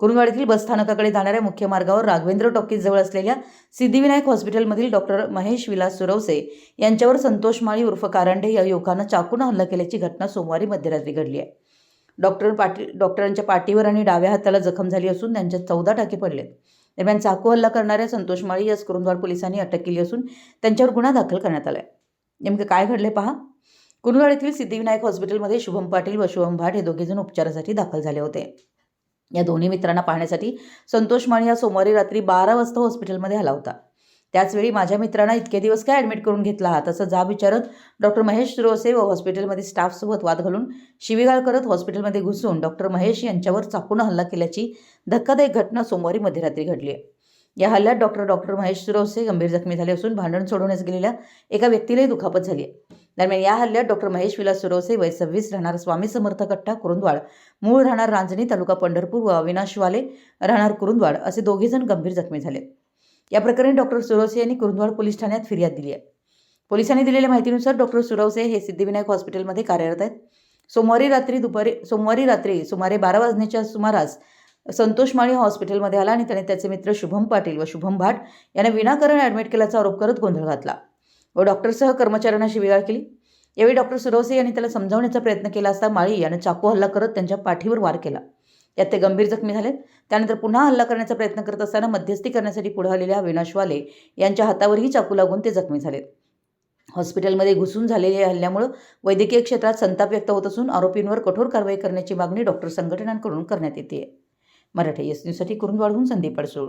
कुरुंदवाडीतील बसस्थानकाकडे जाणाऱ्या मुख्य मार्गावर राघवेंद्र टॉकीज जवळ असलेल्या सिद्धिविनायक हॉस्पिटलमधील डॉक्टर महेश विलास सुरवसे यांच्यावर संतोष माळी उर्फ कारंडे या युवकानं चाकूने हल्ला केल्याची घटना सोमवारी मध्यरात्री घडली आहे. डॉक्टरांच्या पाठीवर आणि डाव्या हाताला जखम झाली असून त्यांच्यात 14 टाके पडले. दरम्यान चाकू हल्ला करणाऱ्या संतोष माळी यास कुरुंदवाड पोलिसांनी अटक केली असून त्यांच्यावर गुन्हा दाखल करण्यात आला आहे. नेमकं काय घडले पहा. कुरुंदवाड येथील सिद्धिविनायक हॉस्पिटलमध्ये शुभम पाटील व शुभम भाट हे दोघेजण उपचारासाठी दाखल झाले होते. या दोन्ही मित्रांना पाहण्यासाठी संतोष माळी हा सोमवारी रात्री 12 वाजता हॉस्पिटलमध्ये आला होता. त्याचवेळी माझ्या मित्रांना इतके दिवस काय ॲडमिट करून घेतला आहात असं जाब विचारत डॉक्टर महेश सुरवसे व हॉस्पिटलमध्ये स्टाफसोबत वाद घालून शिवीगाळ करत हॉस्पिटलमध्ये घुसून डॉक्टर महेश यांच्यावर चाकूने हल्ला केल्याची धक्कादायक घटना सोमवारी मध्यरात्री घडली आहे. या हल्ल्यात डॉक्टर महेश सुरवसे गंभीर जखमी झाले असून भांडण सोडवण्यास गेलेल्या एका व्यक्तीलाही दुखापत झाली आहे. दरम्यान या हल्ल्यात डॉक्टर महेश विलास सुरवसे वय 26 राहणार स्वामी समर्थ कट्टा कुरुंदवाड, मूळ राहणार रांजणी तालुका पंढरपूर व अविनाश वाले राहणार कुरुंदवाड असे दोघेजण गंभीर जखमी झाले. या प्रकरणी डॉक्टर सुरवसे यांनी कुरुंदवाड पोलीस ठाण्यात फिर्याद दिली आहे. पोलिसांनी दिलेल्या माहितीनुसार डॉक्टर सुरवसे हे सिद्धिविनायक हॉस्पिटलमध्ये कार्यरत आहेत. सोमवारी रात्री सुमारे 12 वाजण्याच्या सुमारास संतोष माळी हॉस्पिटलमध्ये आला आणि त्याने त्याचे मित्र शुभम पाटील व शुभम भाट यांना विनाकारण ॲडमिट केल्याचा आरोप करत गोंधळ घातला व डॉक्टरसह कर्मचाऱ्यांना शिवीगाळ केली. यावेळी डॉक्टर सुरवसे यांनी त्याला समजावण्याचा प्रयत्न केला असता माळी याने चाकू हल्ला करत त्यांच्या पाठीवर वार केला. यात ते गंभीर जखमी झालेत. त्यानंतर पुन्हा हल्ला करण्याचा प्रयत्न करत असताना मध्यस्थी करण्यासाठी पुढे आलेल्या अविनाश वाले यांच्या हातावरही चाकू लागून ते जखमी झालेत. हॉस्पिटलमध्ये घुसून झालेल्या हल्ल्यामुळे वैद्यकीय क्षेत्रात संताप व्यक्त होत असून आरोपींवर कठोर कारवाई करण्याची मागणी डॉक्टर संघटनांकडून करण्यात येते. मराठी एस न्यूजसाठी कुरुंदवाडहून संदीप अडसूळ.